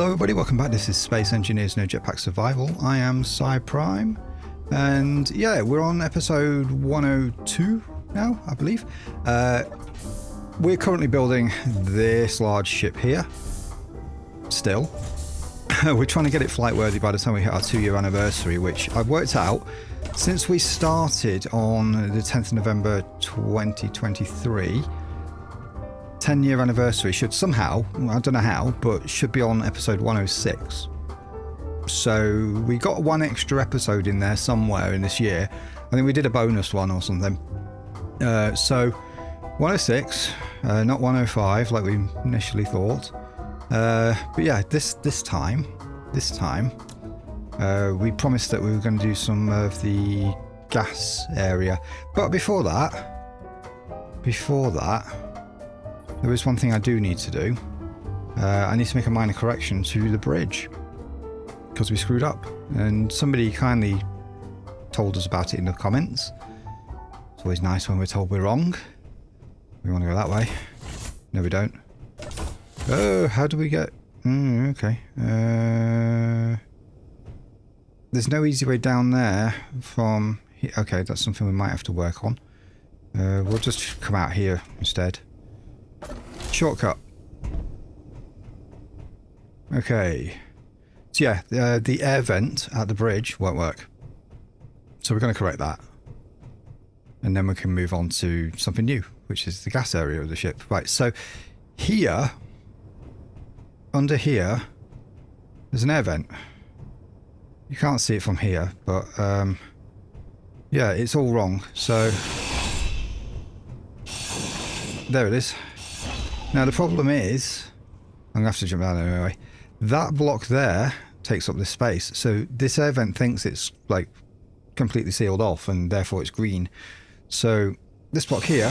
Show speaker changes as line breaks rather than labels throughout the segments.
Hello everybody, welcome back. This is Space Engineers No Jetpack Survival. I am PsyPrime, and yeah, we're on episode 102 now, I believe. We're currently building this large ship here. Still. We're trying to get it flight worthy by the time we hit our 2-year anniversary, which I've worked out since we started on the 10th of November 2023. 10-year anniversary should somehow, I don't know how, but should be on episode 106. So we got one extra episode in there somewhere in this year. I think we did a bonus one or something. So 106, not 105 like we initially thought. But yeah, this time, we promised that we were going to do some of the gas area. But before that, there is one thing I do need to do. I need to make a minor correction to the bridge because we screwed up, and somebody kindly told us about it in the comments. It's always nice when we're told we're wrong. We want to go that way. No, we don't. Oh, how do we get... okay. There's no easy way down there from here. Okay, that's something we might have to work on. We'll just come out here instead. Shortcut. Okay. So yeah, the air vent at the bridge won't work. So we're going to correct that. And then we can move on to something new, which is the gas area of the ship. Right, so here, under here, there's an air vent. You can't see it from here, but yeah, it's all wrong. So there it is. Now the problem is, I'm going to have to jump down anyway, that block there takes up this space. So this air vent thinks it's like completely sealed off and therefore it's green. So this block here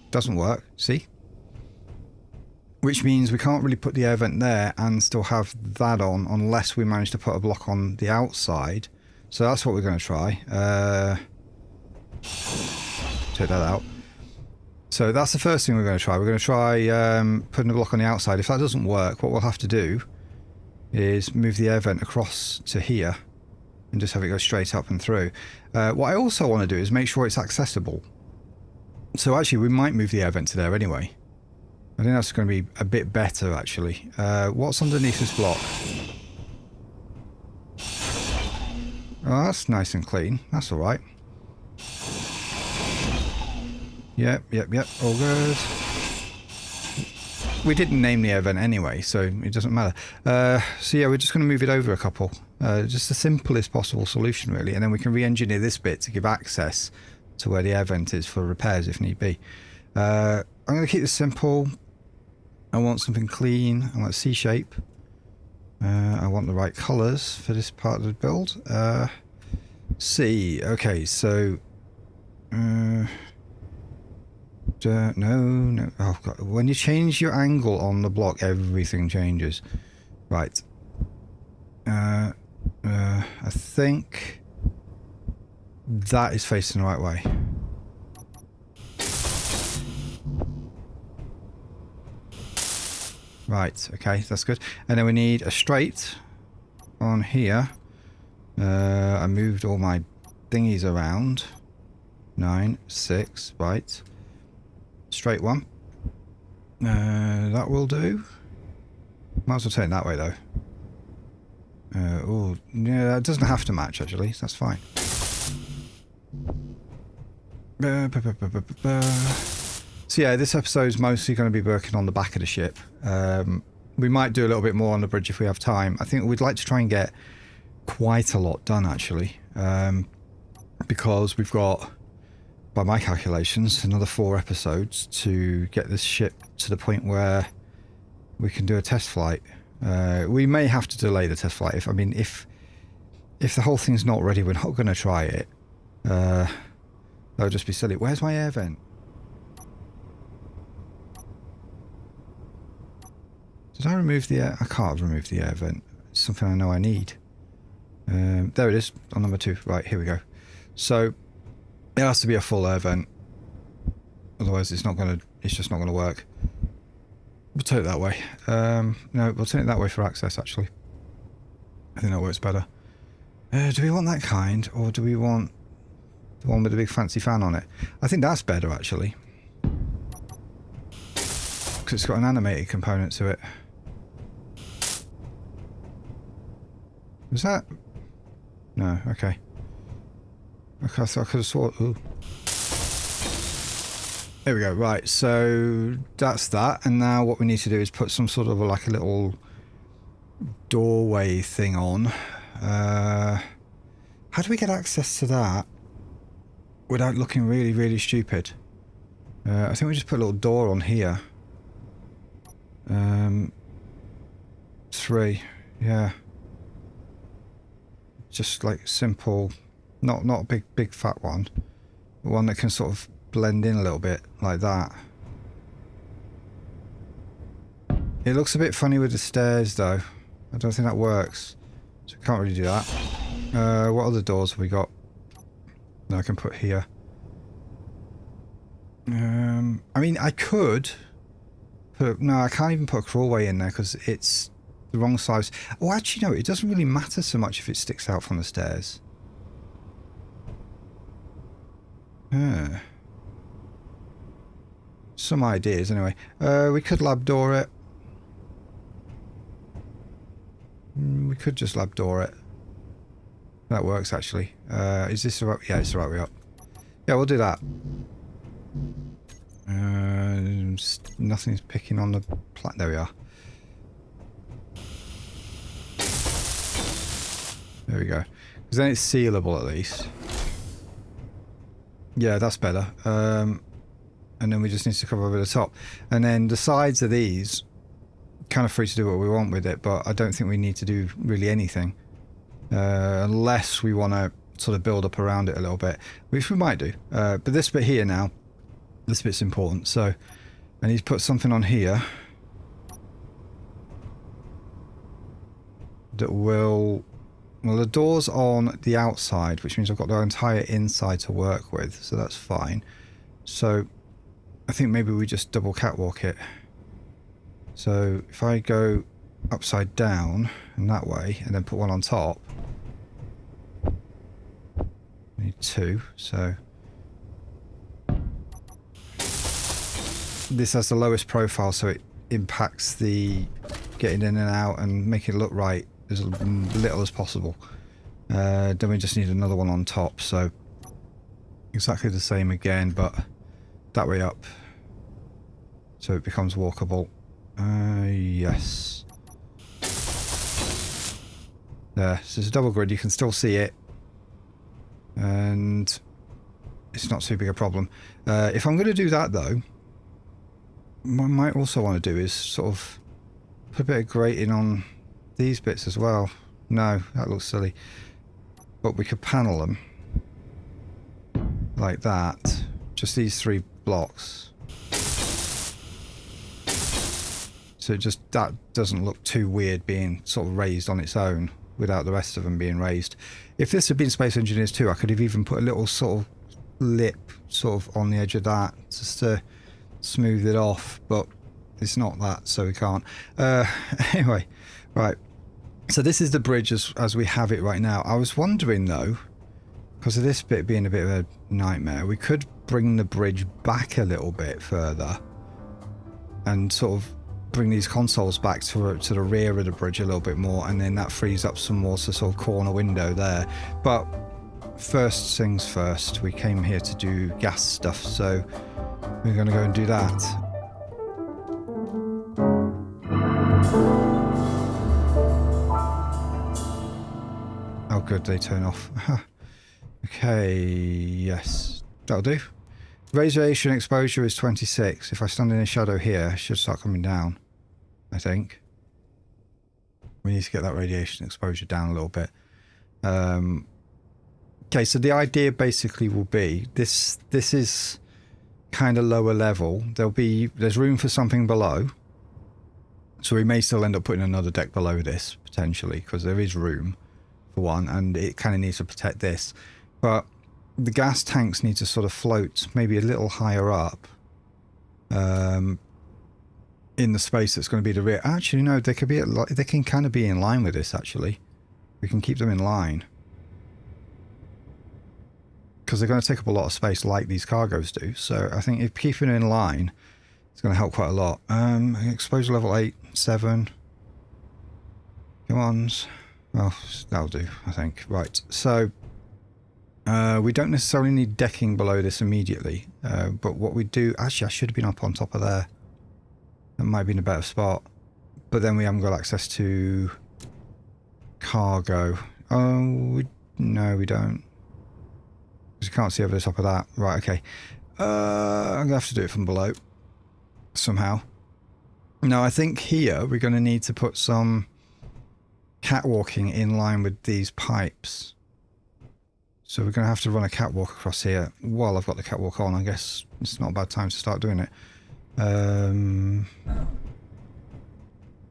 doesn't work, see? Which means we can't really put the air vent there and still have that on unless we manage to put a block on the outside. So that's what we're going to try. Take that out. So that's the first thing we're going to try. We're going to try putting a block on the outside. If that doesn't work, what we'll have to do is move the air vent across to here and just have it go straight up and through. What I also want to do is make sure it's accessible. So actually we might move the air vent to there anyway. I think that's going to be a bit better actually. What's underneath this block? Oh, that's nice and clean. That's all right. Yep, all good. We didn't name the air vent anyway, so it doesn't matter. So yeah, we're just going to move it over a couple. Just the simplest possible solution, really, and then we can re-engineer this bit to give access to where the air vent is for repairs if need be. I'm going to keep this simple. I want something clean. I want a C-shape. I want the right colours for this part of the build. C. Okay, so... no. Oh God. When you change your angle on the block, everything changes. Right. I think that is facing the right way. Right. Okay, that's good. And then we need a straight on here. I moved all my thingies around. 9, 6. Right. Straight one. That will do. Might as well turn it that way though. Oh, yeah, it doesn't have to match actually. That's fine. So yeah, this episode is mostly going to be working on the back of the ship. We might do a little bit more on the bridge if we have time. I think we'd like to try and get quite a lot done actually, because we've got, by my calculations, another 4 episodes to get this ship to the point where we can do a test flight. We may have to delay the test flight. If the whole thing's not ready, we're not going to try it. That would just be silly. Where's my air vent? Did I remove the air? I can't remove the air vent. It's something I know I need. There it is on number 2. Right, here we go. So it has to be a full air vent. Otherwise it's just not going to work. We'll turn it that way. No, we'll turn it that way for access, actually. I think that works better. Do we want that kind, or do we want the one with the big fancy fan on it? I think that's better, actually. Because it's got an animated component to it. Was that... No, okay. Okay, I thought I could have saw... Ooh. There we go, right, so that's that, and now what we need to do is put some sort of like a little doorway thing on. How do we get access to that without looking really, really stupid? I think we just put a little door on here. 3, yeah. Just like simple, not a big fat one, but one that can sort of blend in a little bit like that. It looks a bit funny with the stairs though. I don't think that works, so I can't really do that. What other doors have we got that I can put here? I mean, I could put... No, I can't even put a crawlway in there because it's the wrong size. Oh, actually no, it doesn't really matter so much if it sticks out from the stairs. Some ideas anyway. We could lab door it. We could just lab door it. That works actually. Is this the right... Yeah, it's the right way up. Yeah, we'll do that. Nothing's picking on the plat. There we are. There we go. Because then it's sealable at least. Yeah, that's better. And then we just need to cover over the top. And then the sides of these, kind of free to do what we want with it, but I don't think we need to do really anything. Unless we want to sort of build up around it a little bit, which we might do. But this bit here now, this bit's important. So I need to put something on here that will... Well, the door's on the outside, which means I've got the entire inside to work with, so that's fine. So I think maybe we just double catwalk it. So if I go upside down in that way and then put one on top, I need 2, so this has the lowest profile, so it impacts the getting in and out and making it look right as little as possible. Then we just need another one on top, so exactly the same again, but that way up, so it becomes walkable. Yes. There, so it's a double grid, you can still see it, and it's not too big a problem. If I'm going to do that though, what I might also want to do is sort of put a bit of grating on these bits as well. No, that looks silly. But we could panel them like that. Just these 3 blocks. So just that doesn't look too weird being sort of raised on its own without the rest of them being raised. If this had been Space Engineers 2, I could have even put a little sort of lip sort of on the edge of that just to smooth it off, but it's not that, so we can't. Anyway, right. So this is the bridge as we have it right now. I was wondering though, because of this bit being a bit of a nightmare, we could bring the bridge back a little bit further and sort of bring these consoles back to the rear of the bridge a little bit more, and then that frees up some more to sort of corner window there. But first things first, we came here to do gas stuff, so we're going to go and do that. Oh good, they turn off. Okay, yes, that'll do. Radiation exposure is 26. If I stand in a shadow here, it should start coming down, I think. We need to get that radiation exposure down a little bit. Okay, so the idea basically will be, this is kind of lower level. There's room for something below. So we may still end up putting another deck below this, potentially, because there is room for one, and it kind of needs to protect this. But the gas tanks need to sort of float maybe a little higher up in in the space that's going to be the rear. Actually, no, they could be. They can kind of be in line with this. Actually, we can keep them in line because they're going to take up a lot of space, like these cargos do. So I think if keeping it in line, it's going to help quite a lot. Exposure level 8, 7. Come on. Well, that'll do, I think. Right. So we don't necessarily need decking below this immediately, but what we do... Actually, I should have been up on top of there. That might have been a better spot. But then we haven't got access to cargo. Oh, no, we don't. Because you can't see over the top of that. Right, okay. I'm going to have to do it from below. Somehow. Now, I think here we're going to need to put some catwalking in line with these pipes. So we're going to have to run a catwalk across here. While I've got the catwalk on, I guess it's not a bad time to start doing it.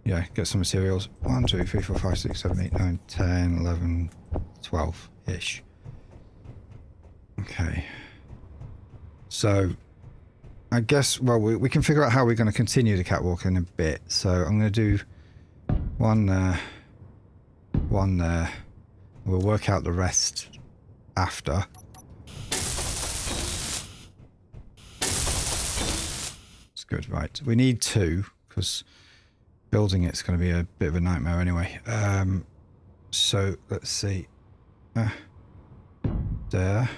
Yeah, get some materials. 1, 2, 3, 4, 5, 6, 7, 8, 9, 10, 11, 12-ish. Okay. So, I guess, well, we can figure out how we're going to continue the catwalk in a bit. So I'm going to do one there, one there. We'll work out the rest after. It's good, right. We need 2, because building it's going to be a bit of a nightmare anyway. So, let's see. There.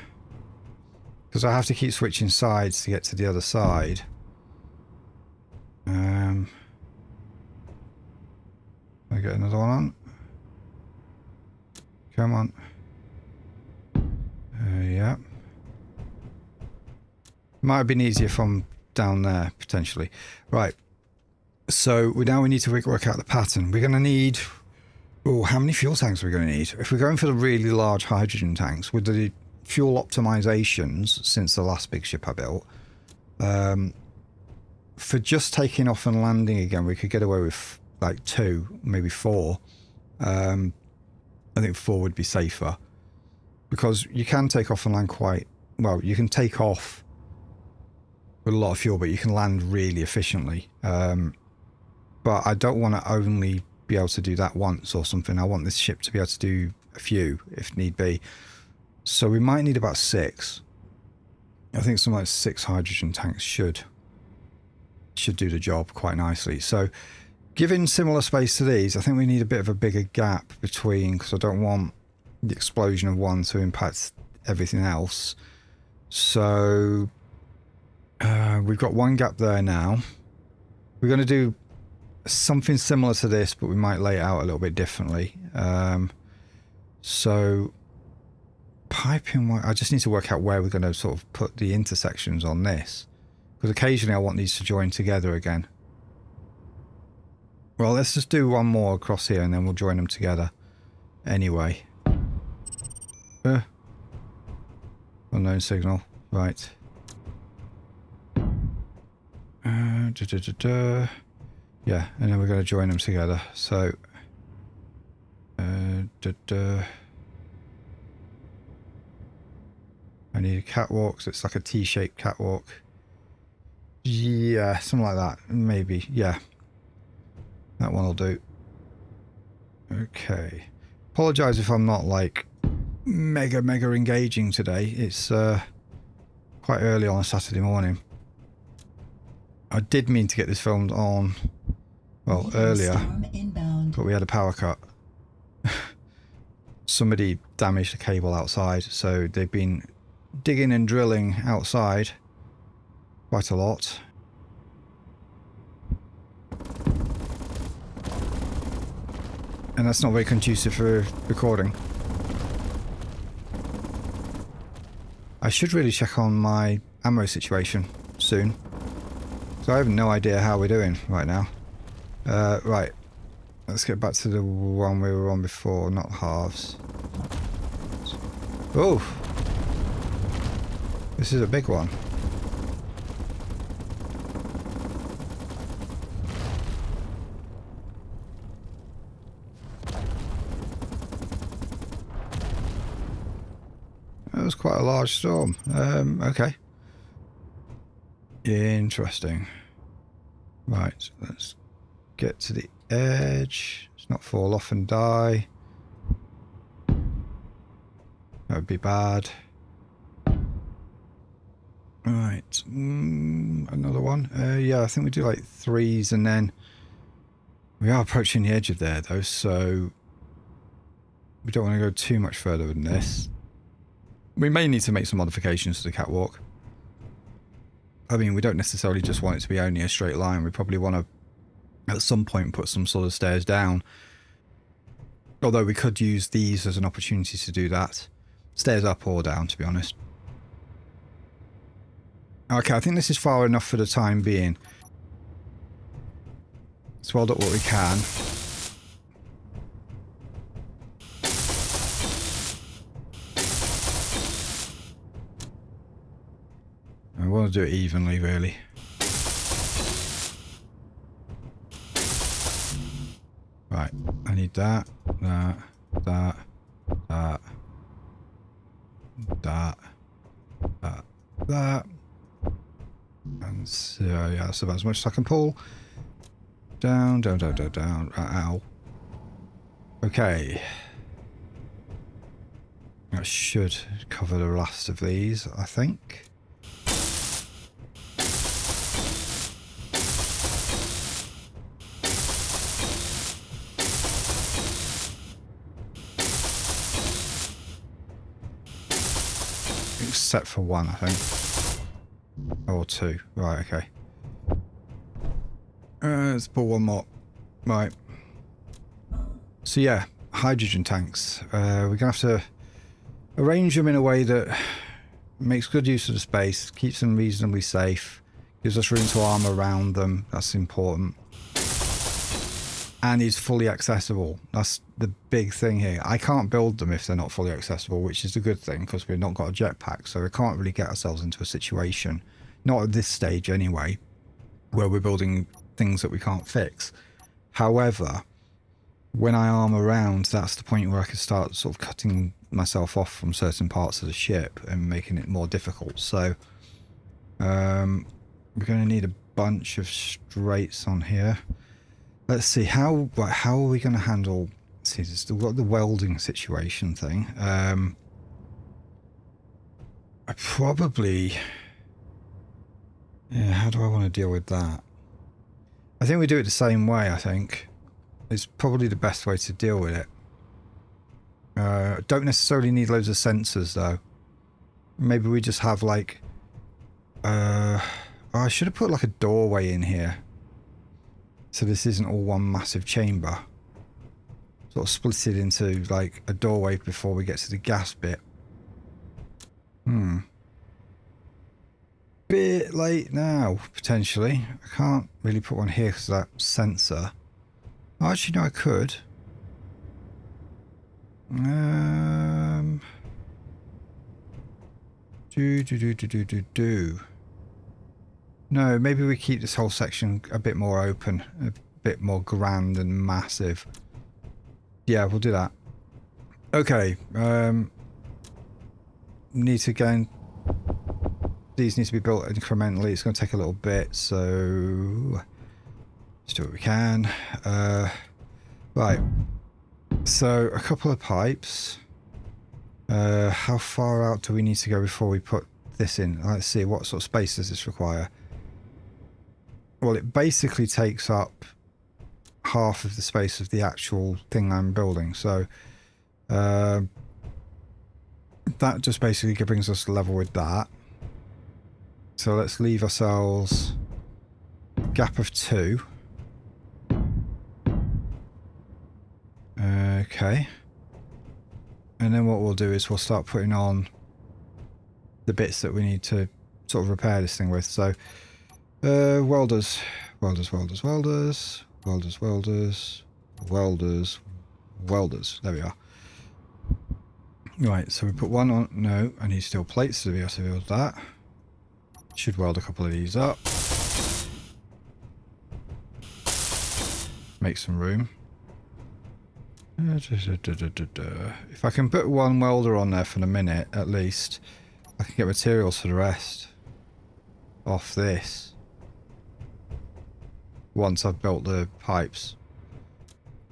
Because I have to keep switching sides to get to the other side. I get another one on. Come on. Yeah. Might have been easier from down there, potentially. Right. So we need to work out the pattern. We're going to need... Oh, how many fuel tanks are we going to need? If we're going for the really large hydrogen tanks, with the fuel optimizations since the last big ship I built, for just taking off and landing again, we could get away with like 2, maybe 4. I think 4 would be safer, because you can take off and land quite well. You can take off with a lot of fuel, but you can land really efficiently. But I don't want to only be able to do that once or something. I want this ship to be able to do a few if need be. So we might need about 6. I think something like 6 hydrogen tanks should do the job quite nicely. So given similar space to these, I think we need a bit of a bigger gap between, because I don't want the explosion of one to impact everything else. So we've got one gap there now. We're going to do something similar to this, but we might lay it out a little bit differently. So piping, I just need to work out where we're going to sort of put the intersections on this, because occasionally I want these to join together again. Well, let's just do one more across here and then we'll join them together anyway. Unknown signal, right. Yeah, and then we're going to join them together. So I need a catwalk, so it's like a T-shaped catwalk. Yeah, something like that. Maybe, yeah. That one will do. Okay. Apologise if I'm not like mega engaging today. It's quite early on a Saturday morning. I did mean to get this filmed on, well, earlier, but we had a power cut. Somebody damaged the cable outside, so they've been digging and drilling outside quite a lot. And that's not very conducive for recording. I should really check on my ammo situation soon, so I have no idea how we're doing right now. Right, let's get back to the one we were on before, not halves. Oh, this is a big one. That was quite a large storm. Okay. Interesting. Right, let's get to the edge. Let's not fall off and die. That would be bad. Right, another one. Yeah, I think we do like 3s, and then we are approaching the edge of there though, so we don't want to go too much further than this. We may need to make some modifications to the catwalk. I mean, we don't necessarily just want it to be only a straight line. We probably want to, at some point, put some sort of stairs down. Although we could use these as an opportunity to do that. Stairs up or down, to be honest. Okay, I think this is far enough for the time being. Let's weld up what we can. I want to do it evenly, really. Right, I need that, that, that, that, that, that, that. And so, yeah, that's about as much as I can pull. Down, down, down, down, down. Ow. Okay. That should cover the last of these, I think. Except for one, I think. Or 2. Right, okay. Let's pull one more. Right. So yeah, hydrogen tanks. We're going to have to arrange them in a way that makes good use of the space, keeps them reasonably safe, gives us room to arm around them. That's important. And is fully accessible. That's the big thing here. I can't build them if they're not fully accessible, which is a good thing because we've not got a jetpack, so we can't really get ourselves into a situation, not at this stage anyway, where we're building things that we can't fix. However, when I arm around, that's the point where I can start sort of cutting myself off from certain parts of the ship and making it more difficult. So we're going to need a bunch of straights on here. Let's see, how are we going to handle... See, there's still got the welding situation thing. I probably... Yeah, how do I want to deal with that? I think we do it the same way, I think. It's probably the best way to deal with it. Don't necessarily need loads of sensors, though. Maybe we just have, like... I should have put, like, a doorway in here. So this isn't all one massive chamber. Sort of split it into like a doorway before we get to the gas bit. Bit late now, potentially. I can't really put one here because of that sensor. Oh, actually, no, I could. No, maybe we keep this whole section a bit more open, a bit more grand and massive. Yeah, we'll do that. Okay, need to again. These need to be built incrementally. It's going to take a little bit, so let's do what we can. Right. So a couple of pipes. How far out do we need to go before we put this in? Let's see, what sort of space does this require? Well, it basically takes up half of the space of the actual thing I'm building. So that just basically brings us level with that. So let's leave ourselves a gap of 2. Okay. And then what we'll do is we'll start putting on the bits that we need to sort of repair this thing with. So welders, welders, welders, welders, welders, welders, welders, welders. There we are. Right, so we put one on. No, I need steel plates to be able to build that. Should weld a couple of these up. Make some room. If I can put one welder on there for a minute, at least, I can get materials for the rest off this. once I've built the pipes.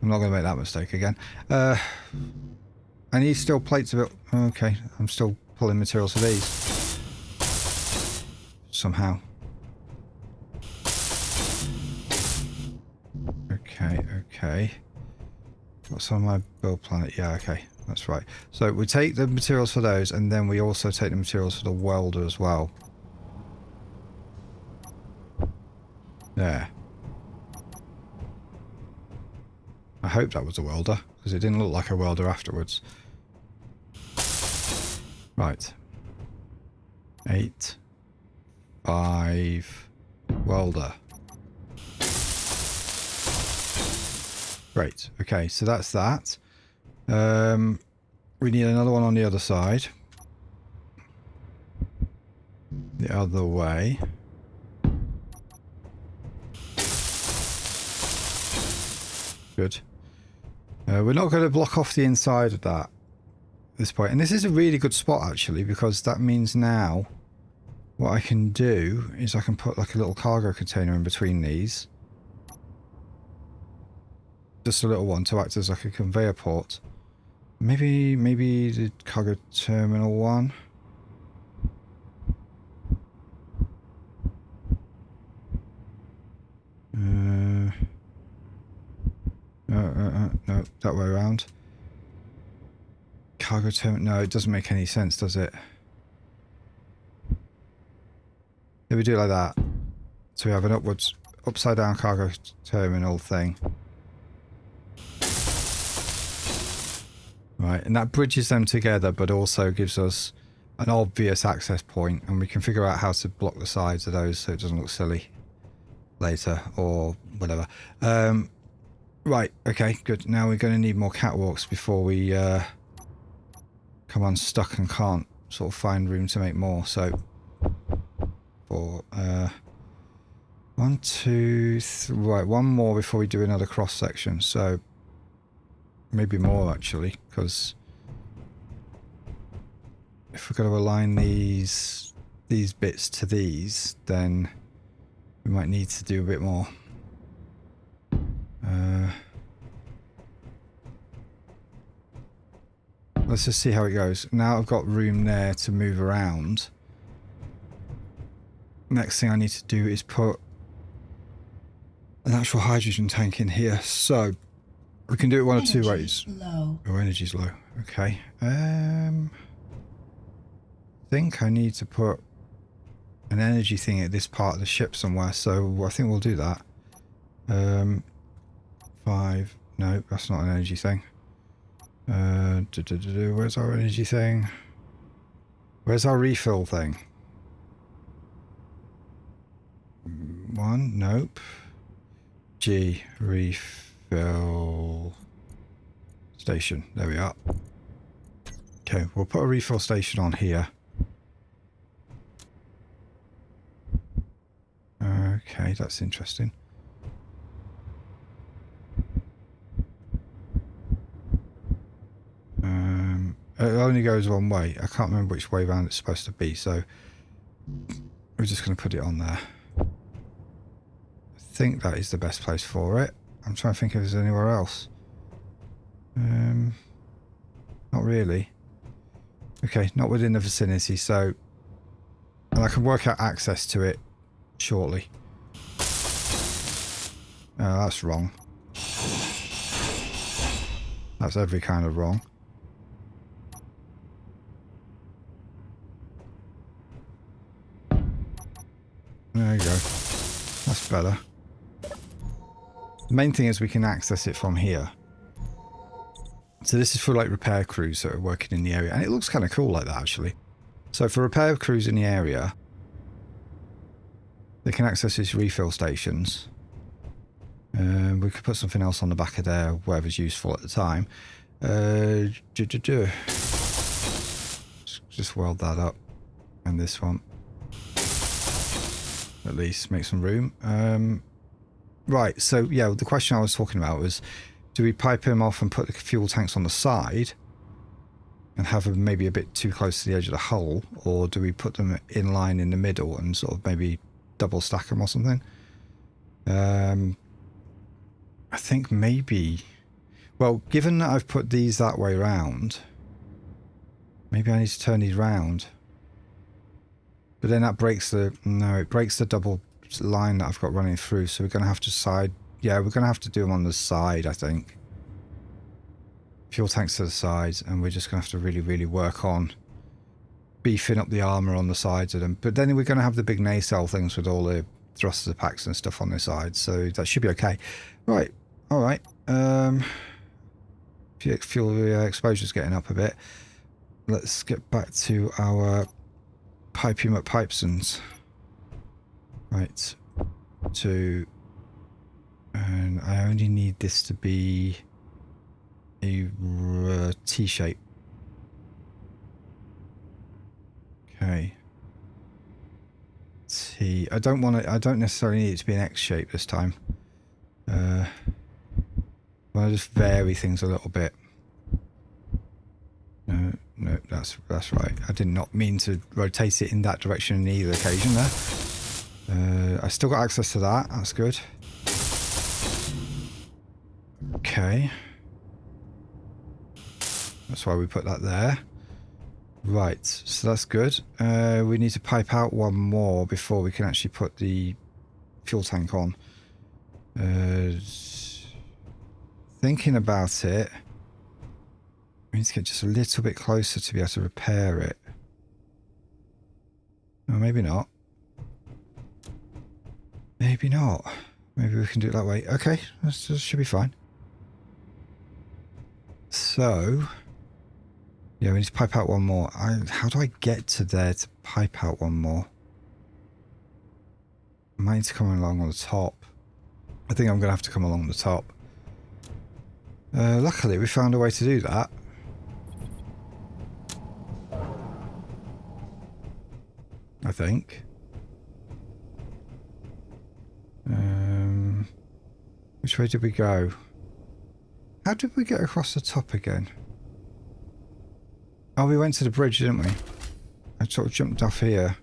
I'm not going to make that mistake again. I need steel plates of it. Okay, I'm still pulling materials for these. Somehow. Okay. What's on my build planet? Yeah, okay. That's right. So we take the materials for those, and then we also take the materials for the welder as well. There. I hope that was a welder, because it didn't look like a welder afterwards. Right. 8, 5, welder. Great. Okay, so that's that. We need another one on the other side. The other way. Good. We're not going to block off the inside of that at this point. And this is a really good spot, actually, because that means now what I can do is I can put like a little cargo container in between these. Just a little one to act as like a conveyor port. Maybe the cargo terminal one. No, that way around. Cargo terminal. No, it doesn't make any sense, does it? If we do it like that, so we have an upside down cargo terminal thing. Right, and that bridges them together, but also gives us an obvious access point, and we can figure out how to block the sides of those so it doesn't look silly later or whatever. Right, okay, good. Now we're going to need more catwalks before we come unstuck and can't sort of find room to make more. So, for 1, 2, 3, right, one more before we do another cross section. So, maybe more actually, because if we're going to align these bits to these, then we might need to do a bit more. Let's just see how it goes. Now I've got room there to move around. Next thing I need to do is put an actual hydrogen tank in here. So we can do it one of two ways.
Low.
Oh, energy's low. Okay. I think I need to put an energy thing at this part of the ship somewhere. So I think we'll do that. 5. No, that's not an energy thing. Where's our energy thing? Where's our refill thing? 1. Nope. G. Refill station. There we are. Okay, we'll put a refill station on here. Okay, that's interesting. It only goes one way. I can't remember which way around it's supposed to be, so we're just going to put it on there. I think that is the best place for it. I'm trying to think if there's anywhere else. Not really. Okay, not within the vicinity, so... And I can work out access to it shortly. That's wrong. That's every kind of wrong. There you go. That's better. The main thing is we can access it from here. So this is for like repair crews that are working in the area. And it looks kind of cool like that actually. So for repair crews in the area, they can access these refill stations. We could put something else on the back of there, whatever's useful at the time. Just weld that up. And this one. At least make some room. Right, so yeah, the question I was talking about was, do we pipe him off and put the fuel tanks on the side and have them maybe a bit too close to the edge of the hull, or do we put them in line in the middle and sort of maybe double stack them or something? I think maybe... Well, given that I've put these that way round, maybe I need to turn these round. But then that breaks the... No, it breaks the double line that I've got running through, so we're going to have to side... Yeah, we're going to have to do them on the side, I think. Fuel tanks to the sides, and we're just going to have to really, really work on beefing up the armour on the sides of them. But then we're going to have the big nacelle things with all the thruster packs and stuff on the sides, so that should be okay. Right, alright. Fuel exposure's getting up a bit. Let's get back to our piping up pipesons. Right. And I only need this to be a T shape. Okay. T. I don't necessarily need it to be an X shape this time. Well, I just vary things a little bit. No, that's right. I did not mean to rotate it in that direction in either occasion there. I still got access to that. That's good. Okay. That's why we put that there. Right, so that's good. We need to pipe out one more before we can actually put the fuel tank on. Thinking about it, we need to get just a little bit closer to be able to repair it. Or maybe not. Maybe not. Maybe we can do it that way. Okay, that should be fine. So, yeah, we need to pipe out one more. How do I get to there to pipe out one more? I might need to come along on the top. I think I'm going to have to come along the top. Luckily, we found a way to do that. I think. Which way did we go? How did we get across the top again? Oh, we went to the bridge, didn't we? I sort of jumped off here.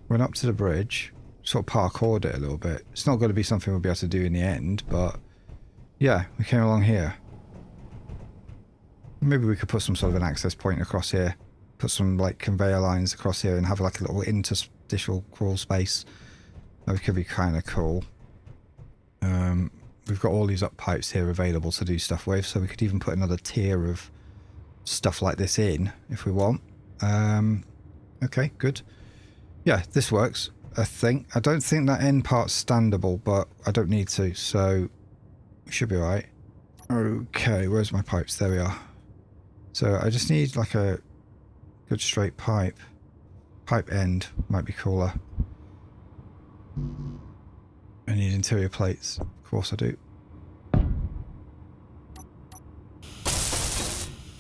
Went up to the bridge. Sort of parkoured it a little bit. It's not going to be something we'll be able to do in the end, but... Yeah, we came along here. Maybe we could put some sort of an access point across here. Put some, like, conveyor lines across here and have, like, a little interstitial crawl space. That could be kind of cool. We've got all these up pipes here available to do stuff with, so we could even put another tier of stuff like this in if we want. Okay, good. Yeah, this works, I think. I don't think that end part's standable, but I don't need to, so we should be alright. Okay, where's my pipes? There we are. So I just need like a good straight pipe. Pipe end might be cooler. I need interior plates. Of course I do.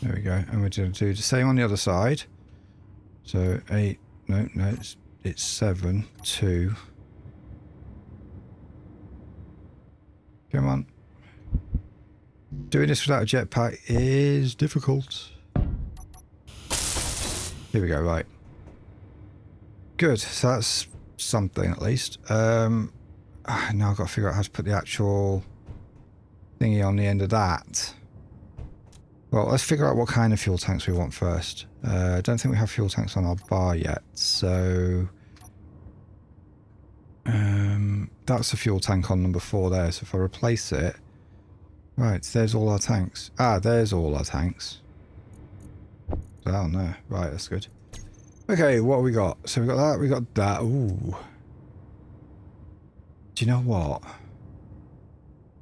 There we go. And we're going to do the same on the other side. So 8, no, it's 7, 2. Come on. Doing this without a jetpack is difficult. Here we go, right. Good, so that's something at least. Now I've got to figure out how to put the actual thingy on the end of that. Well, let's figure out what kind of fuel tanks we want first. I don't think we have fuel tanks on our bar yet, so... that's a fuel tank on number 4 there, so if I replace it... Right, there's all our tanks. Ah, there's all our tanks. Down there. Right, that's good. Okay, what have we got? So we got that, we got that. Ooh. Do you know what?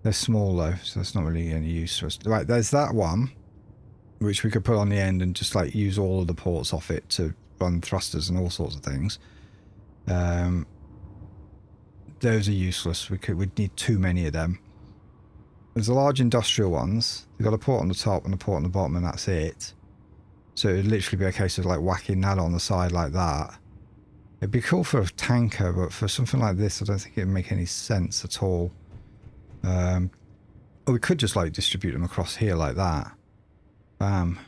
They're small though, so that's not really any use for us. Right, there's that one, which we could put on the end and just like use all of the ports off it to run thrusters and all sorts of things. Those are useless. We'd need too many of them. There's the large industrial ones. They've got a port on the top and a port on the bottom, and that's it. So it'd literally be a case of like whacking that on the side like that. It'd be cool for a tanker, but for something like this, I don't think it'd make any sense at all. Or we could just like distribute them across here like that. Bam.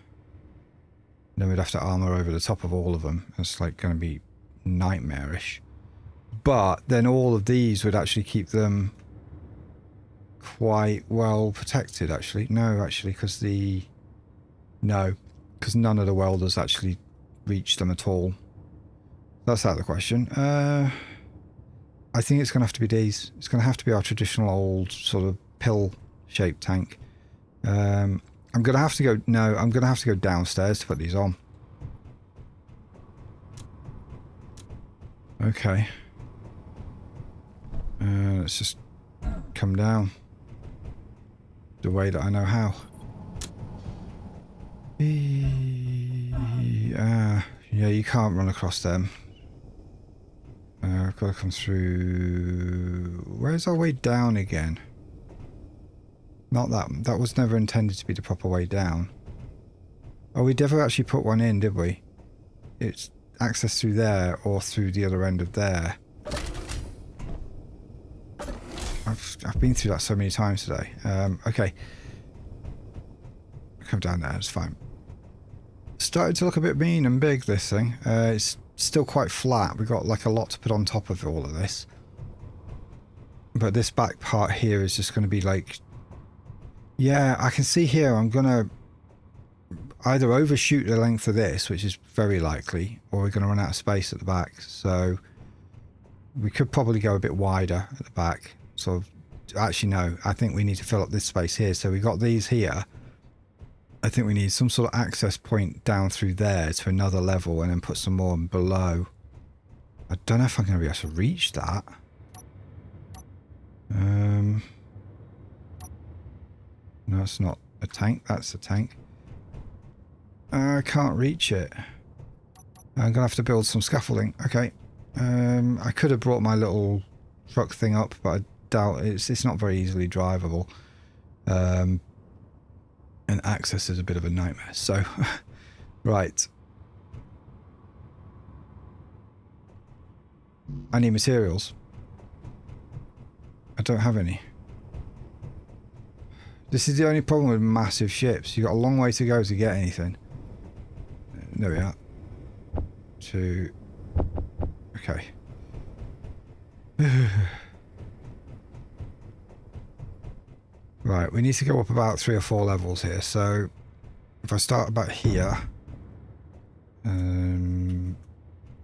Then we'd have to armour over the top of all of them. It's like going to be nightmarish. But then all of these would actually keep them quite well protected, actually. No, actually, because no, because none of the welders actually reach them at all. That's out of the question. I think it's going to have to be these. It's going to have to be our traditional old sort of pill-shaped tank. I'm going to have to go... No, I'm going to have to go downstairs to put these on. Okay. Let's just come down the way that I know how. Yeah, you can't run across them. I've got to come through... Where's our way down again? Not that. That was never intended to be the proper way down. Oh, we never actually put one in, did we? It's access through there or through the other end of there. I've been through that so many times today. Okay. Come down there, it's fine. Started to look a bit mean and big, this thing. It's still quite flat. We've got like a lot to put on top of all of this. But this back part here is just going to be like... Yeah, I can see here I'm going to either overshoot the length of this, which is very likely, or we're going to run out of space at the back. So we could probably go a bit wider at the back. Sort of... Actually, no. I think we need to fill up this space here. So we've got these here. I think we need some sort of access point down through there to another level and then put some more below. I don't know if I'm going to be able to reach that. No, it's not a tank. That's a tank. I can't reach it. I'm going to have to build some scaffolding. Okay. I could have brought my little truck thing up, but I doubt it's not very easily drivable. And access is a bit of a nightmare. So, right. I need materials. I don't have any. This is the only problem with massive ships. You've got a long way to go to get anything. There we are. Okay. Right, we need to go up about 3 or 4 levels here. So, if I start about here...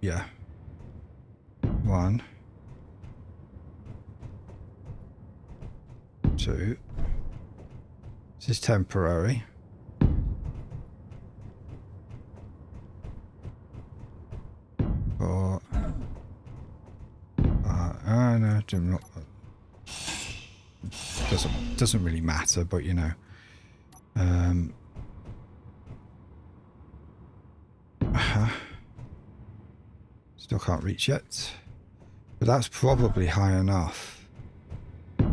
yeah. 1. 2. This is temporary. 4. No, doesn't really matter, but you know. Still can't reach yet, but that's probably high enough. I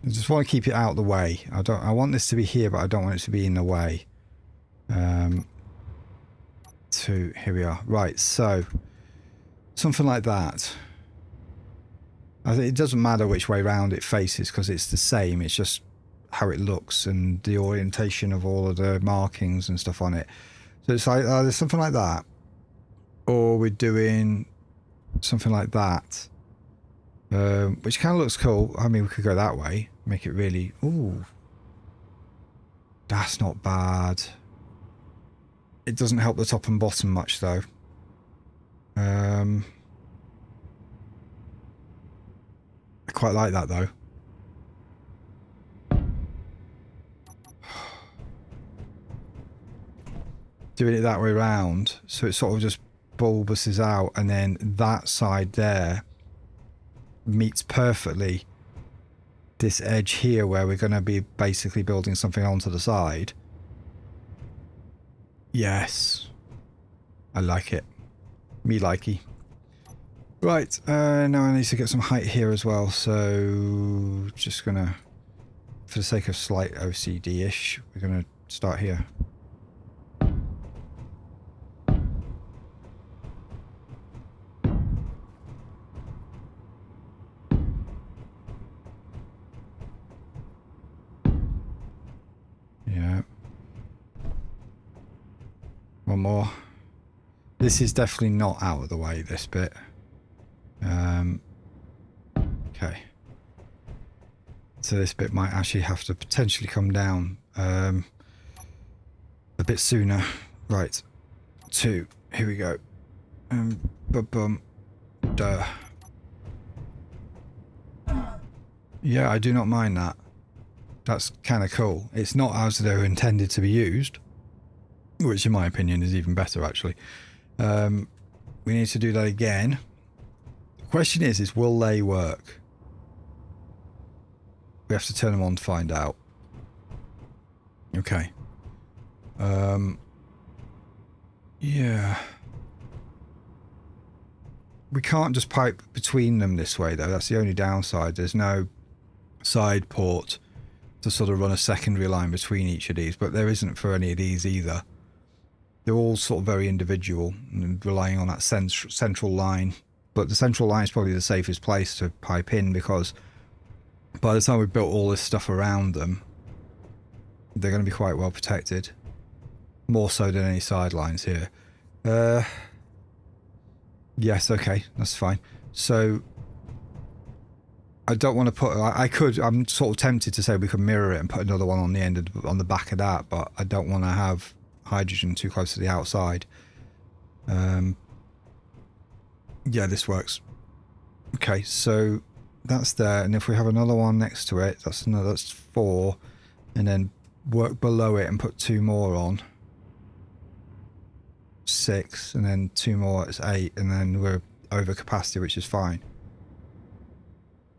just want to keep it out of the way. I want this to be here, but I don't want it to be in the way. Here we are. Right, so something like that. I think it doesn't matter which way round it faces because it's the same. It's just how it looks and the orientation of all of the markings and stuff on it. So it's like there's something like that, or we're doing something like that, which kind of looks cool. I mean, we could go that way, make it really... Ooh, that's not bad. It doesn't help the top and bottom much though. I quite like that though. Doing it that way round, so it sort of just bulbouses out, and then that side there meets perfectly this edge here where we're going to be basically building something onto the side. Yes. I like it. Me likey. Right, now I need to get some height here as well, so just gonna, for the sake of slight OCD-ish, we're gonna start here. Yeah. One more. This is definitely not out of the way, this bit. Okay. So this bit might actually have to potentially come down a bit sooner. Right. 2. Here we go. Bum. Duh. Yeah, I do not mind that. That's kind of cool. It's not as though intended to be used, which in my opinion is even better, actually. We need to do that again. The question is will they work? We have to turn them on to find out. Okay. Yeah. We can't just pipe between them this way, though. That's the only downside. There's no side port to sort of run a secondary line between each of these, but there isn't for any of these either. They're all sort of very individual and relying on that central line. But the central line is probably the safest place to pipe in, because by the time we've built all this stuff around them, they're going to be quite well protected. More so than any sidelines here. Yes, okay, that's fine. So I don't want to put. I could. I'm sort of tempted to say we could mirror it and put another one on the end of, on the back of that, but I don't want to have hydrogen too close to the outside. Yeah, this works. Okay, so that's there, and if we have another one next to it, that's 4, and then work below it and put 2 more on. 6, and then 2 more. It's 8, and then we're over capacity, which is fine.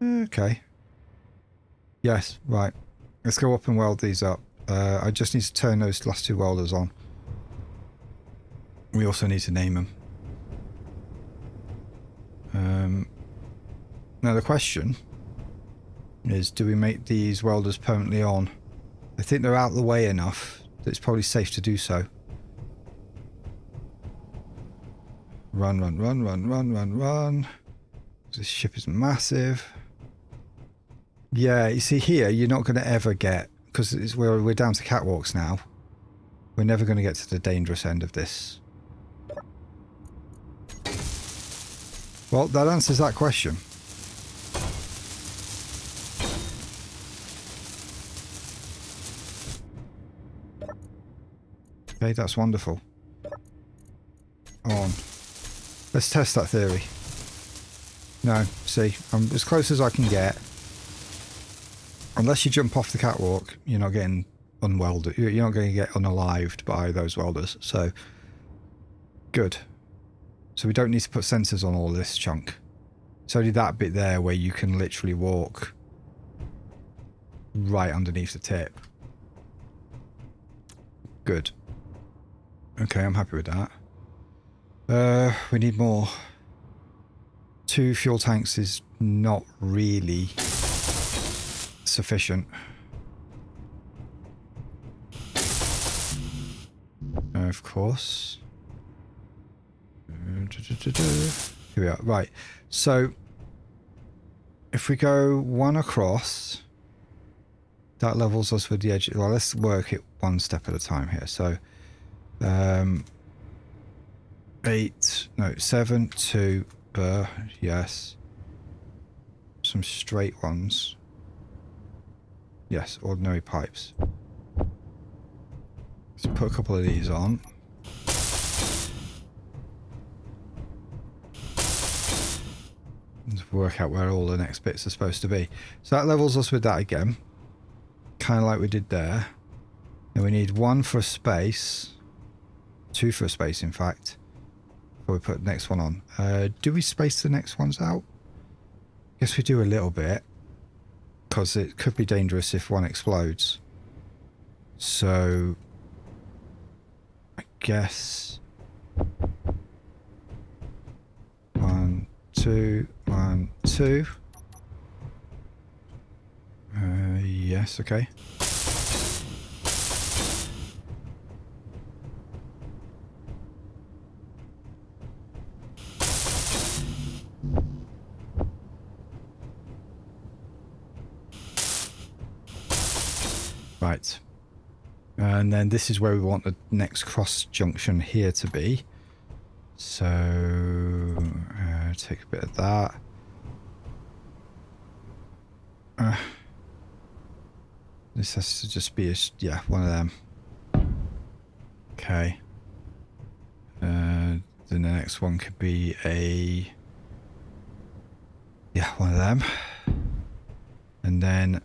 Okay. Yes, right. Let's go up and weld these up. I just need to turn those last 2 welders on. We also need to name them. Now the question is, do we make these welders permanently on? I think they're out of the way enough that it's probably safe to do so. Run. This ship is massive. Yeah, you see here, you're not going to ever get, because we're down to catwalks now. We're never going to get to the dangerous end of this. Well, that answers that question. Okay, that's wonderful. On. Let's test that theory. No, see, I'm as close as I can get. Unless you jump off the catwalk, you're not getting unwelded. You're not going to get unalived by those welders. So, good. So we don't need to put sensors on all this chunk. It's only that bit there where you can literally walk right underneath the tip. Good. Okay, I'm happy with that. We need more. 2 fuel tanks is not really sufficient. Of course. Here we are. Right. So if we go 1 across, that levels us with the edge. Well, let's work it 1 step at a time here. So 7, 2, yes. Some straight ones. Yes, ordinary pipes. Let's put a couple of these on. Let's work out where all the next bits are supposed to be. So that levels us with that again. Kind of like we did there. Then we need 1 for a space. 2 for a space, in fact. Before we put the next one on. Do we space the next ones out? Guess we do a little bit. Because it could be dangerous if one explodes. So I guess 1, 2, 1, 2. Yes, okay. Right. And then this is where we want the next cross junction here to be. So take a bit of that. This has to just be yeah, one of them. Okay. Then the next one could be yeah, one of them. And then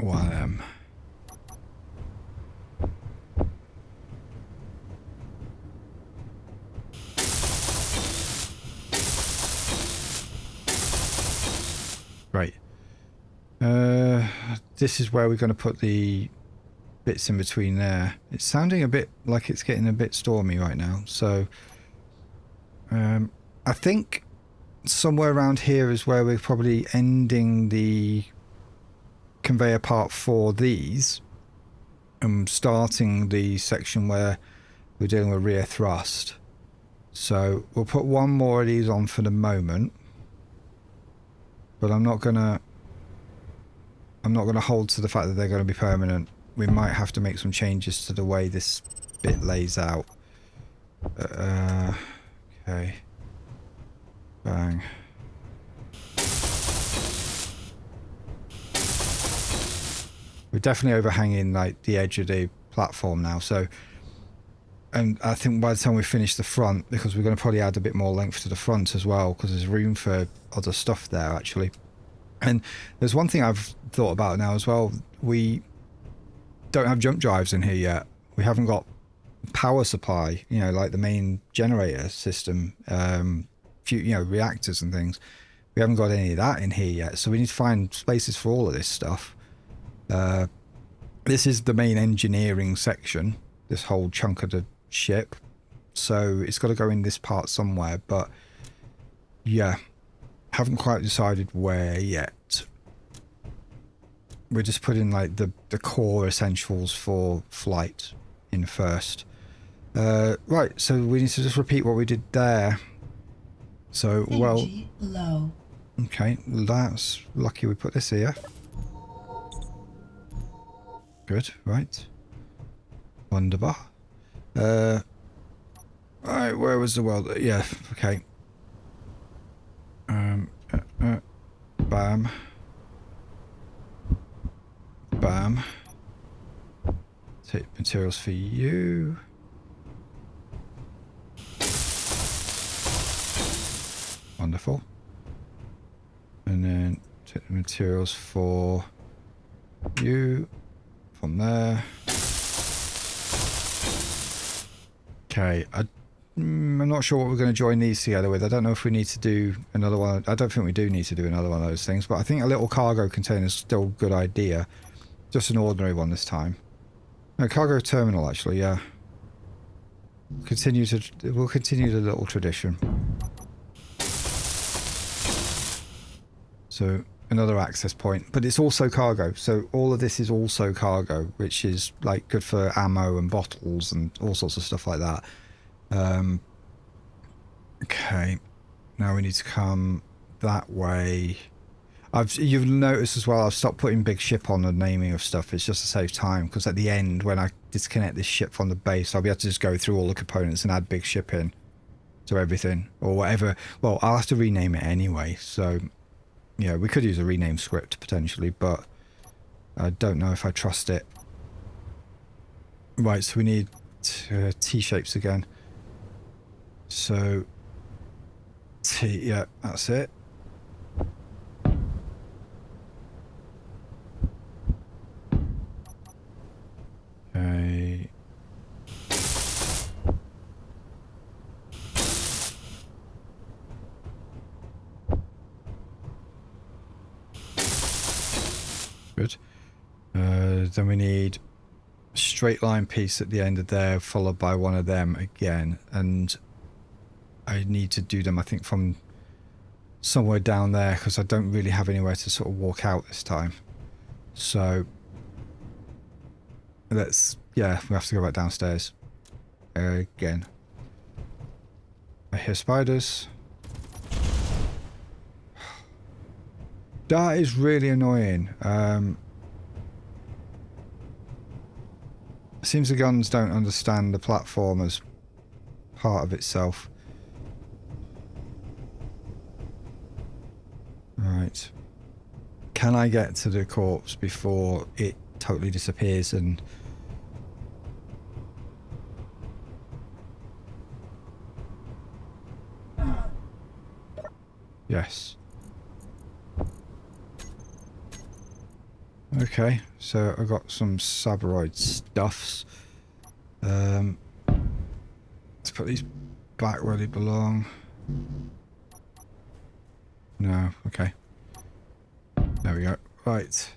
one of them. Right. This is where we're going to put the bits in between there. It's sounding a bit like it's getting a bit stormy right now. So I think somewhere around here is where we're probably ending the conveyor part for these and starting the section where we're dealing with rear thrust. So we'll put one more of these on for the moment, but I'm not gonna hold to the fact that they're going to be permanent. We might have to make some changes to the way this bit lays out. Okay. Bang. We're definitely overhanging like the edge of the platform now, so, and I think by the time we finish the front, because we're going to probably add a bit more length to the front as well, because there's room for other stuff there actually. And there's one thing I've thought about now as well. We don't have jump drives in here yet. We haven't got power supply, you know, like the main generator system, few, you know, reactors and things. We haven't got any of that in here yet, so we need to find spaces for all of this stuff. This is the main engineering section, this whole chunk of the ship, so it's got to go in this part somewhere, but yeah, haven't quite decided where yet. We're just putting like the core essentials for flight in first. Right, so we need to just repeat what we did there. So, well,
low.
Okay, that's lucky we put this here. Good, right. Wunderbar. Alright, where was the world? Yeah, okay. Bam. Bam. Take materials for you. Wonderful. And then take the materials for you from there. Okay, I'm not sure what we're going to join these together with. I don't know if we need to do another one. I don't think we do need to do another one of those things, but I think a little cargo container is still a good idea. Just an ordinary one this time. No, cargo terminal actually, yeah. We'll continue the little tradition. So another access point, but it's also cargo. So all of this is also cargo, which is like good for ammo and bottles and all sorts of stuff like that. Okay, now we need to come that way. You've noticed as well, I've stopped putting big ship on the naming of stuff. It's just to save time, because at the end, when I disconnect this ship from the base, I'll be able to just go through all the components and add big ship in to everything or whatever. Well, I'll have to rename it anyway, so yeah, we could use a rename script potentially, but I don't know if I trust it. Right, so we need T-shapes again. So T, yeah, that's it. Okay. Good. Then we need a straight line piece at the end of there, followed by one of them again, and I need to do them, I think, from somewhere down there, because I don't really have anywhere to sort of walk out this time. So let's, yeah, we have to go back downstairs again. I hear spiders. That is really annoying. Seems the guns don't understand the platform as part of itself. Right. Can I get to the corpse before it totally disappears and... Yes. Okay, so I got some Sabroid stuffs. Let's put these back where they belong. No, okay. There we go. Right.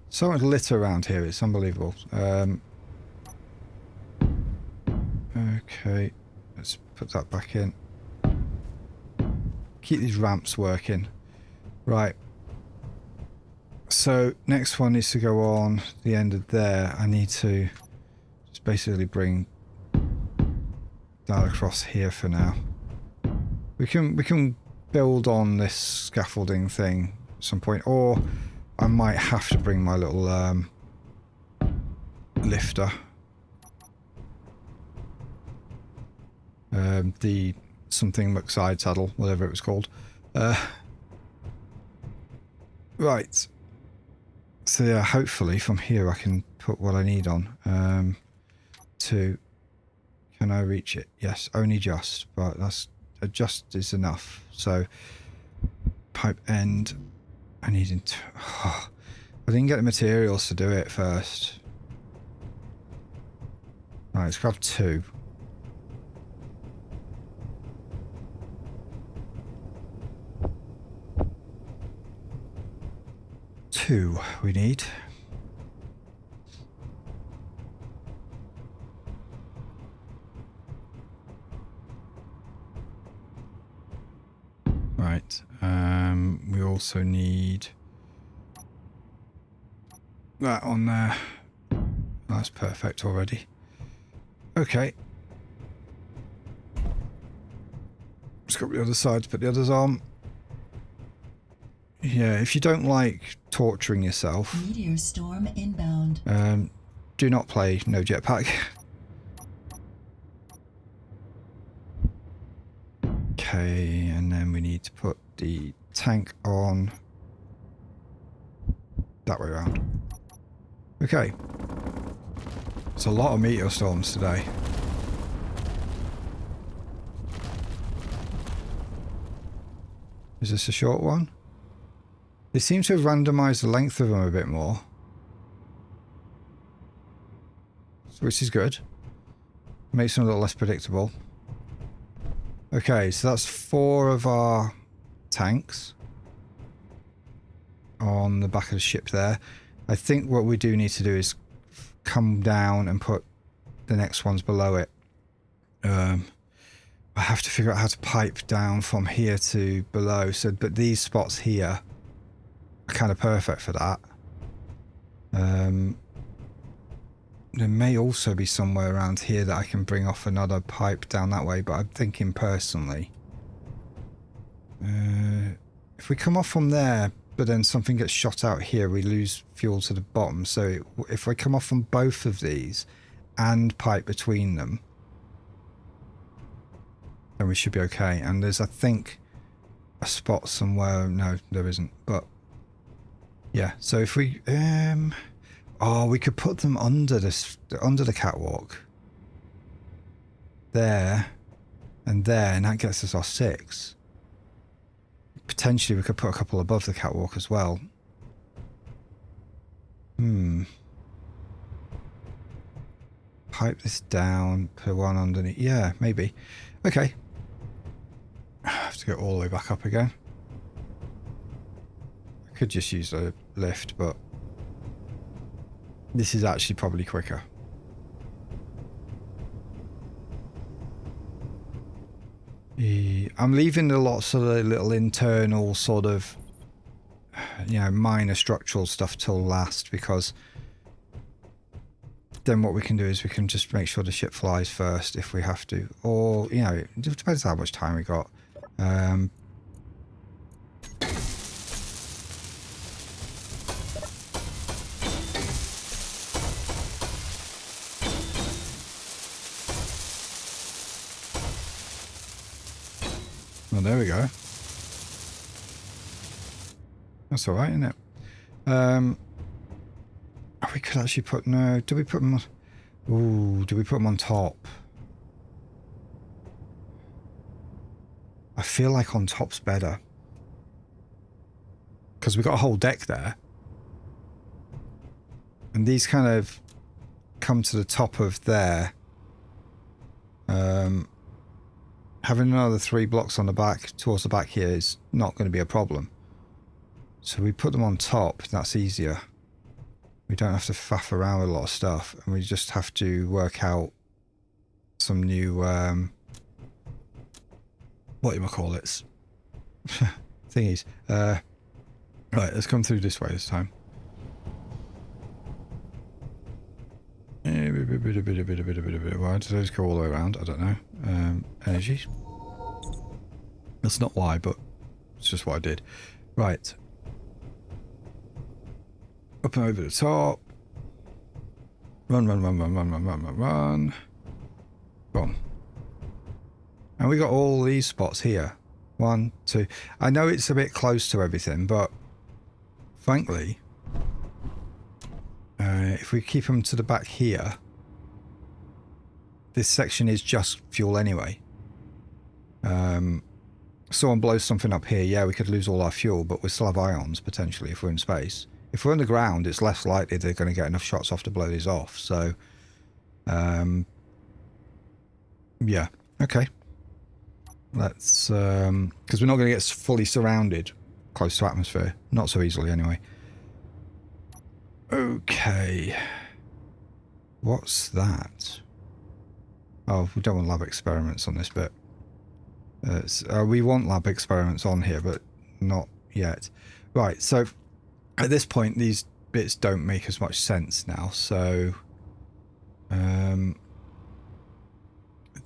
So much litter around here, it's unbelievable. Okay, let's put that back in. Keep these ramps working. Right. So next one needs to go on the end of there. I need to just basically bring that across here for now. We can build on this scaffolding thing at some point, or I might have to bring my little lifter. The something McSide saddle, whatever it was called. Right. So yeah, hopefully from here I can put what I need on. Can I reach it? Yes, only just, but that's just is enough. So pipe end. I need to. Oh, I didn't get the materials to do it first. Right, let's grab 2. We need. Right. We also need that on there. That's perfect already. Okay. Let's go to the other side to put the others on. Yeah, if you don't like torturing yourself,
meteor storm inbound.
Do not play no jetpack. Okay, and then we need to put the tank on that way around. Okay. It's a lot of meteor storms today. Is this a short one? They seem to have randomized the length of them a bit more, which is good. Makes them a little less predictable. Okay, so that's 4 of our tanks on the back of the ship there. I think what we do need to do is come down and put the next ones below it. I have to figure out how to pipe down from here to below. So, but these spots here are kind of perfect for that. There may also be somewhere around here that I can bring off another pipe down that way, but I'm thinking personally, if we come off from there, but then something gets shot out here, we lose fuel to the bottom. So if I come off from both of these and pipe between them, then we should be okay. And there's, I think, a spot somewhere. No, there isn't. But yeah, so if we, oh, we could put them under this, under the catwalk. There and there, and that gets us our 6. Potentially we could put a couple above the catwalk as well. Pipe this down, put one underneath. Yeah, maybe. Okay. I have to go all the way back up again. I could just use a lift, but this is actually probably quicker. I'm leaving the lots of the little internal sort of, you know, minor structural stuff till last, because then what we can do is we can just make sure the ship flies first if we have to, or, you know, it depends how much time we got. Well, there we go. That's all right, isn't it? We could actually put... No, do we put them on... Ooh, do we put them on top? I feel like on top's better. Because we've got a whole deck there. And these kind of come to the top of there. Having another 3 blocks on the back, towards the back here, is not going to be a problem. So we put them on top, that's easier. We don't have to faff around with a lot of stuff, and we just have to work out some new, whatchamacallits, thingies. Right, let's come through this way this time. Why do those go all the way around? I don't know. Energies. That's not why, but it's just what I did. Right. Up and over the top. Run. Boom. And we got all these spots here. 1, 2. I know it's a bit close to everything, but frankly, if we keep them to the back here, this section is just fuel anyway. Someone blows something up here, yeah, we could lose all our fuel, but we still have ions potentially if we're in space. If we're on the ground, it's less likely they're going to get enough shots off to blow these off. So, yeah, okay. Let's, because we're not going to get fully surrounded close to atmosphere. Not so easily anyway. Okay. What's that? Oh, we don't want lab experiments on this bit. We want lab experiments on here, but not yet. Right, so at this point, these bits don't make as much sense now. So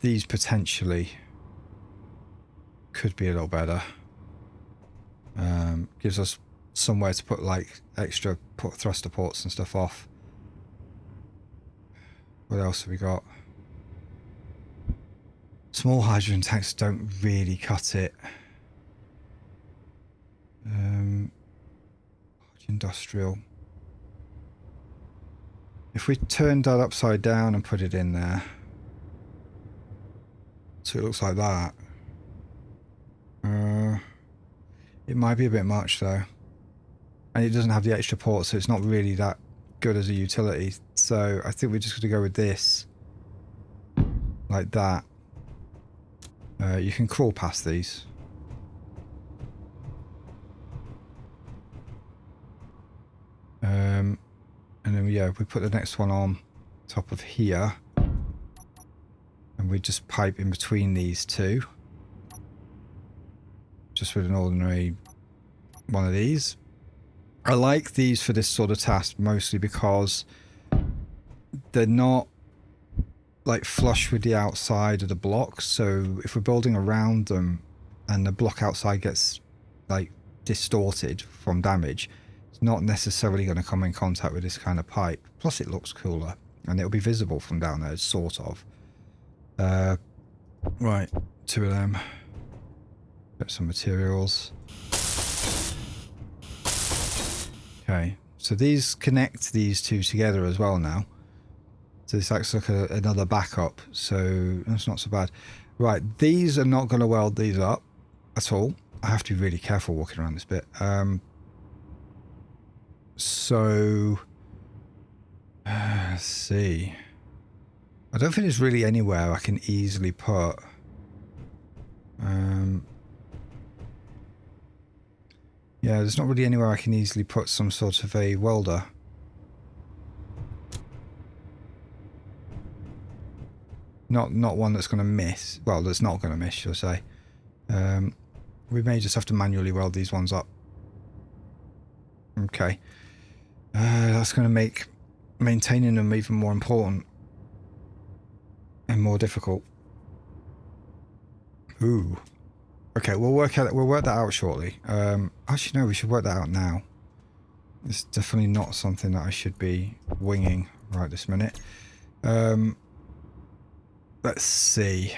these potentially could be a little better. Gives us somewhere to put like extra thruster ports and stuff off. What else have we got? Small hydrogen tanks don't really cut it. Large industrial. If we turned that upside down and put it in there, so it looks like that. It might be a bit much though. And it doesn't have the extra port, so it's not really that good as a utility. So I think we're just going to go with this. Like that. You can crawl past these. And then, yeah, we put the next one on top of here. And we just pipe in between these two. Just with an ordinary one of these. I like these for this sort of task mostly because they're not like flush with the outside of the block, so if we're building around them and the block outside gets like distorted from damage, it's not necessarily going to come in contact with this kind of pipe. Plus it looks cooler and it'll be visible from down there, sort of. Right, 2 of them. Get some materials. Okay, so these connect these two together as well now. So this acts like another backup, so that's not so bad. Right, these are not going to weld these up at all. I have to be really careful walking around this bit. Let's see. I don't think there's really anywhere I can easily put. Yeah, there's not really anywhere I can easily put some sort of a welder. Not one that's going to miss. Well, that's not going to miss, shall I say. We may just have to manually weld these ones up. Okay. That's going to make maintaining them even more important. And more difficult. Ooh. Okay, we'll work that out shortly. Actually, no, we should work that out now. It's definitely not something that I should be winging right this minute. Let's see.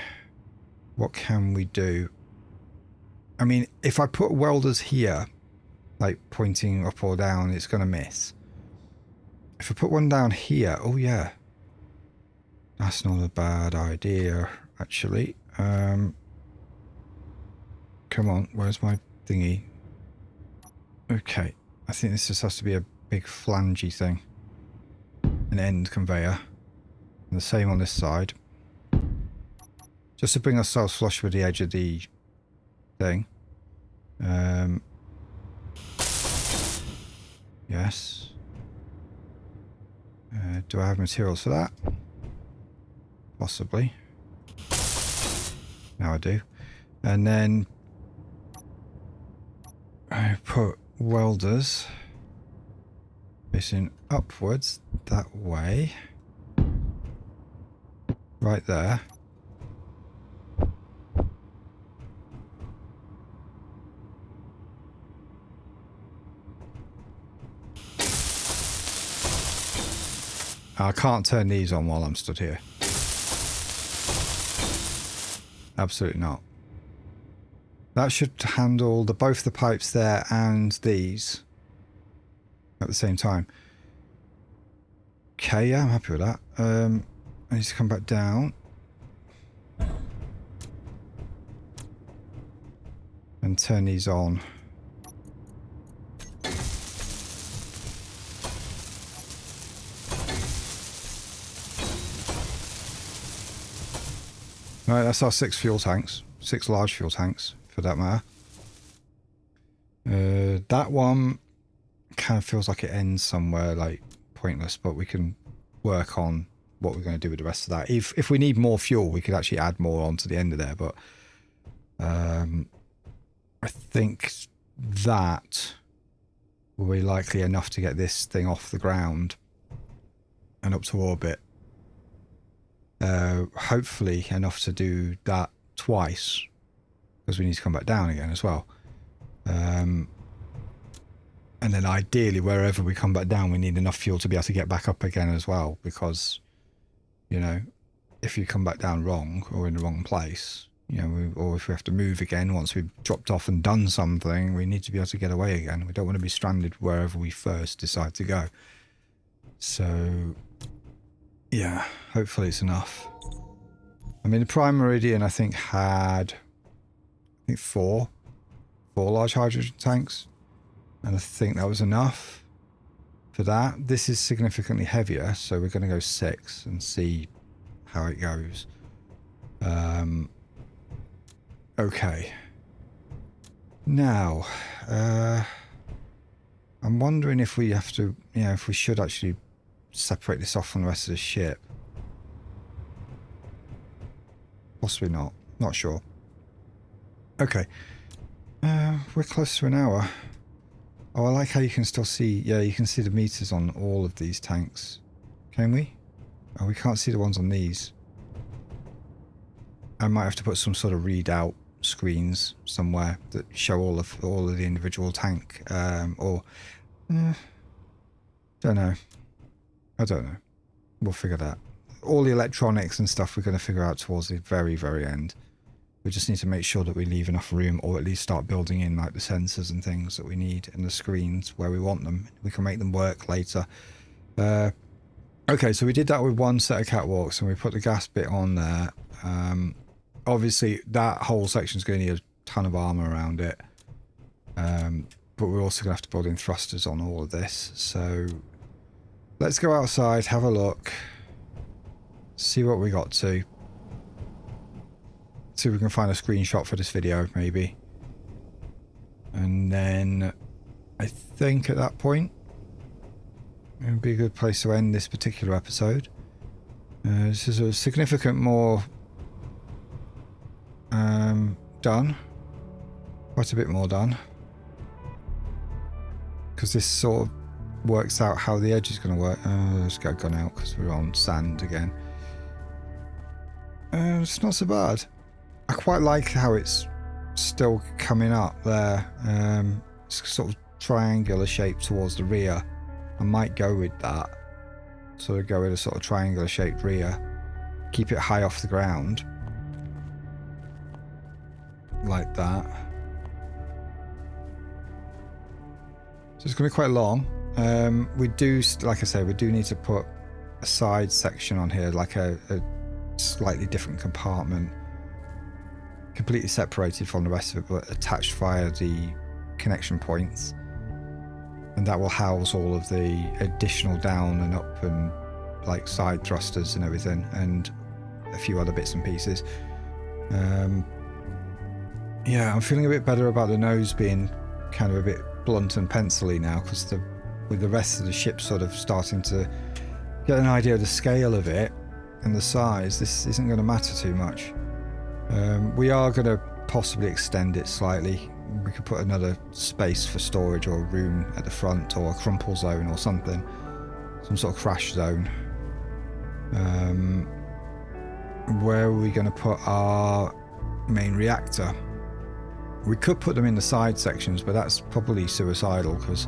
What can we do? I mean, if I put welders here, like pointing up or down, it's going to miss. If I put one down here, oh yeah. That's not a bad idea, actually. Come on, where's my thingy? Okay, I think this just has to be a big flangey thing. An end conveyor. And the same on this side. Just to bring ourselves flush with the edge of the thing. Yes. Do I have materials for that? Possibly. Now I do. And then I put welders facing upwards that way. Right there. I can't turn these on while I'm stood here. Absolutely not. That should handle both the pipes there and these at the same time. Okay, yeah, I'm happy with that. I need to come back down. And turn these on. Right, that's our 6 fuel tanks. 6 large fuel tanks, for that matter. That one kind of feels like it ends somewhere, like, pointless, but we can work on what we're going to do with the rest of that. If we need more fuel, we could actually add more on to the end of there, but I think that will be likely enough to get this thing off the ground and up to orbit. Hopefully enough to do that twice, because we need to come back down again as well. And then ideally, wherever we come back down, we need enough fuel to be able to get back up again as well, because, you know, if you come back down wrong or in the wrong place, you know, or if we have to move again once we've dropped off and done something, we need to be able to get away again. We don't want to be stranded wherever we first decide to go. So yeah, hopefully it's enough. I mean, the Prime Meridian, I think, had, four large hydrogen tanks. And I think that was enough for that. This is significantly heavier, so we're going to go 6 and see how it goes. Okay. Now, I'm wondering if we have to, you know, if we should actually separate this off from the rest of the ship. Possibly not. Not sure. Okay. We're close to an hour. Oh, I like how you can still see... Yeah, you can see the meters on all of these tanks. Can we? Oh, we can't see the ones on these. I might have to put some sort of readout screens somewhere that show all of the individual tank. Don't know. I don't know. We'll figure that. All the electronics and stuff we're going to figure out towards the very, very end. We just need to make sure that we leave enough room, or at least start building in like the sensors and things that we need and the screens where we want them. We can make them work later. Okay, so we did that with one set of catwalks, and we put the gas bit on there. Obviously, that whole section is going to need a ton of armor around it. But we're also going to have to build in thrusters on all of this. So let's go outside, have a look, see what we got to. See if we can find a screenshot for this video, maybe. And then I think at that point it would be a good place to end this particular episode. This is a significant more done. Quite a bit more done. Because this sort of works out how the edge is going to work. Let's get a gun out because we're on sand again. It's not so bad. I quite like how it's still coming up there. It's sort of triangular shape towards the rear. I might go with that. So go with a sort of triangular shaped rear. Keep it high off the ground. Like that. So it's going to be quite long. We do, like I say, we do need to put a side section on here, like a slightly different compartment, completely separated from the rest of it, but attached via the connection points. And that will house all of the additional down and up and like side thrusters and everything, and a few other bits and pieces. Yeah, I'm feeling a bit better about the nose being kind of a bit blunt and pencily now, because with the rest of the ship sort of starting to get an idea of the scale of it and the size, this isn't going to matter too much. We are going to possibly extend it slightly. We could put another space for storage or a room at the front, or a crumple zone or something, some sort of crash zone. Where are we going to put our main reactor? We could put them in the side sections, but that's probably suicidal, because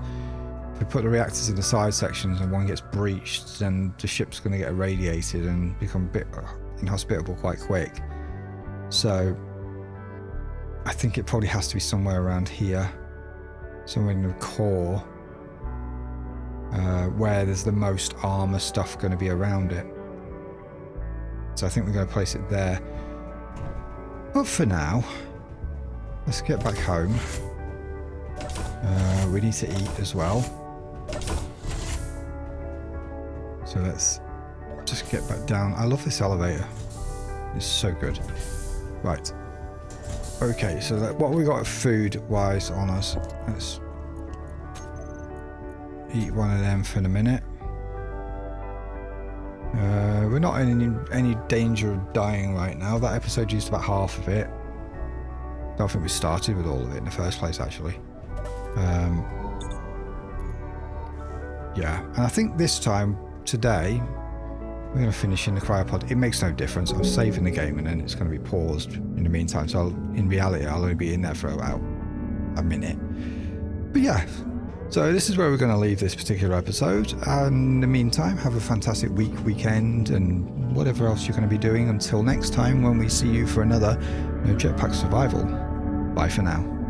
if we put the reactors in the side sections and one gets breached, then the ship's going to get irradiated and become a bit inhospitable quite quick. So I think it probably has to be somewhere around here, somewhere in the core, where there's the most armor stuff going to be around it. So I think we're going to place it there. But for now, let's get back home. We need to eat as well. So let's just get back down. I love this elevator. It's so good. Right. Okay, so what we got food-wise on us? Let's eat one of them for a minute. We're not in any danger of dying right now. That episode used about half of it. I don't think we started with all of it in the first place, actually. Yeah, and I think this time, today, we're going to finish in the cryopod. It makes no difference. I'm saving the game and then it's going to be paused in the meantime. So in reality, I'll only be in there for about a minute. But yeah, so this is where we're going to leave this particular episode. And in the meantime, have a fantastic weekend, and whatever else you're going to be doing until next time when we see you for another Jetpack Survival. Bye for now.